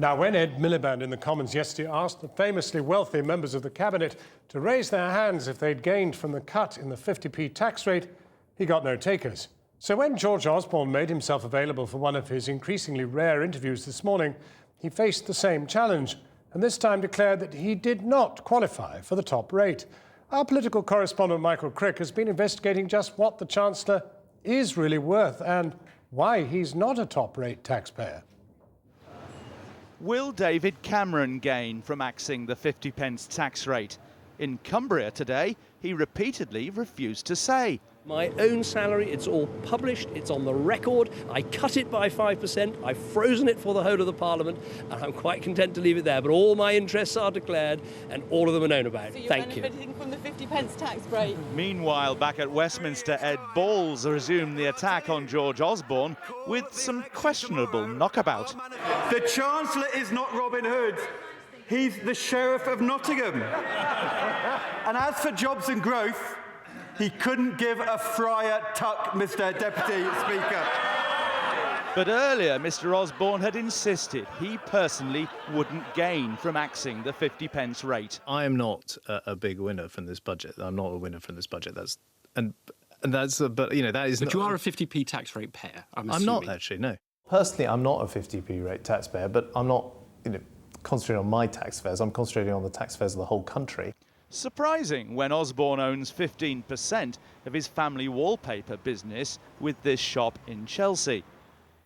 Now, when Ed Miliband in the Commons yesterday asked the famously wealthy members of the Cabinet to raise their hands if they'd gained from the cut in the 50p tax rate, he got no takers. So when George Osborne made himself available for one of his increasingly rare interviews this morning, he faced the same challenge, and this time declared that he did not qualify for the top rate. Our political correspondent Michael Crick has been investigating just what the Chancellor is really worth and why he's not a top-rate taxpayer. Will David Cameron gain from axing the 50p tax rate? In Cumbria today, he repeatedly refused to say. My own salary, it's all published, it's on the record. I cut it by 5%, I've frozen it for the whole of the Parliament, and I'm quite content to leave it there. But all my interests are declared, and all of them are known about. So you're Thank you. benefiting from the 50p tax break. Meanwhile, back at Westminster, Ed Balls resumed the attack on George Osborne with some questionable knockabout. The Chancellor is not Robin Hood. He's the Sheriff of Nottingham. And as for jobs and growth, he couldn't give a friar tuck, Mr. Deputy Speaker. But earlier, Mr. Osborne had insisted he personally wouldn't gain from axing the 50p rate. I am not a big winner from this budget. I'm not a winner from this budget. But you know, that is. But you are a 50p tax rate payer. I'm not actually. No. Personally, I'm not a 50p rate taxpayer, but I'm not, concentrating on my tax fares. I'm concentrating on the tax fares of the whole country. Surprising when Osborne owns 15% of his family wallpaper business with this shop in Chelsea.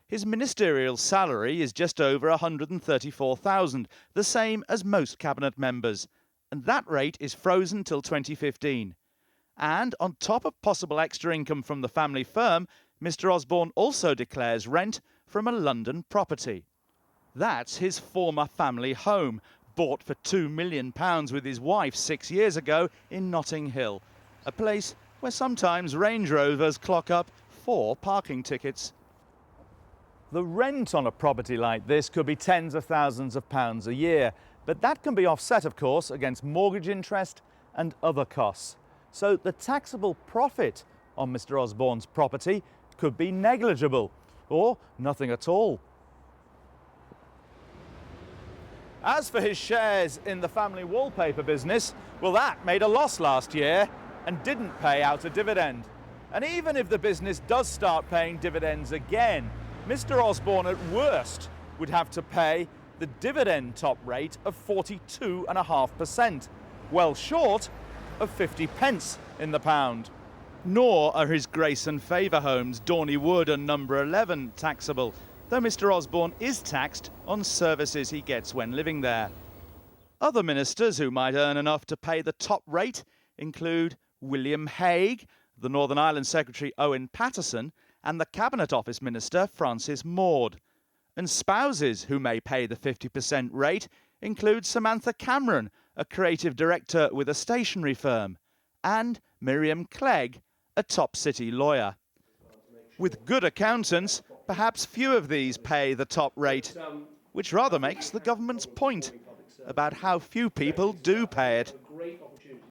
His ministerial salary is just over $134,000, the same as most cabinet members, and that rate is frozen till 2015. And on top of possible extra income from the family firm, Mr. Osborne also declares rent from a London property. That's his former family home, bought for £2 million with his wife 6 years ago in Notting Hill, a place where sometimes Range Rovers clock up 4 parking tickets. The rent on a property like this could be tens of thousands of pounds a year, but that can be offset, of course, against mortgage interest and other costs. So the taxable profit on Mr. Osborne's property could be negligible, or nothing at all. As for his shares in the family wallpaper business, well, that made a loss last year and didn't pay out a dividend. And even if the business does start paying dividends again, Mr. Osborne at worst would have to pay the dividend top rate of 42.5%, well short of 50p in the pound. Nor are his Grace and Favour homes, Dorney Wood and Number 11, taxable, though Mr. Osborne is taxed on services he gets when living there. Other ministers who might earn enough to pay the top rate include William Hague, the Northern Ireland Secretary Owen Paterson, and the Cabinet Office Minister Francis Maude. And spouses who may pay the 50% rate include Samantha Cameron, a creative director with a stationery firm, and Miriam Clegg, a top city lawyer. With good accountants, perhaps few of these pay the top rate, which rather makes the government's point about how few people do pay it.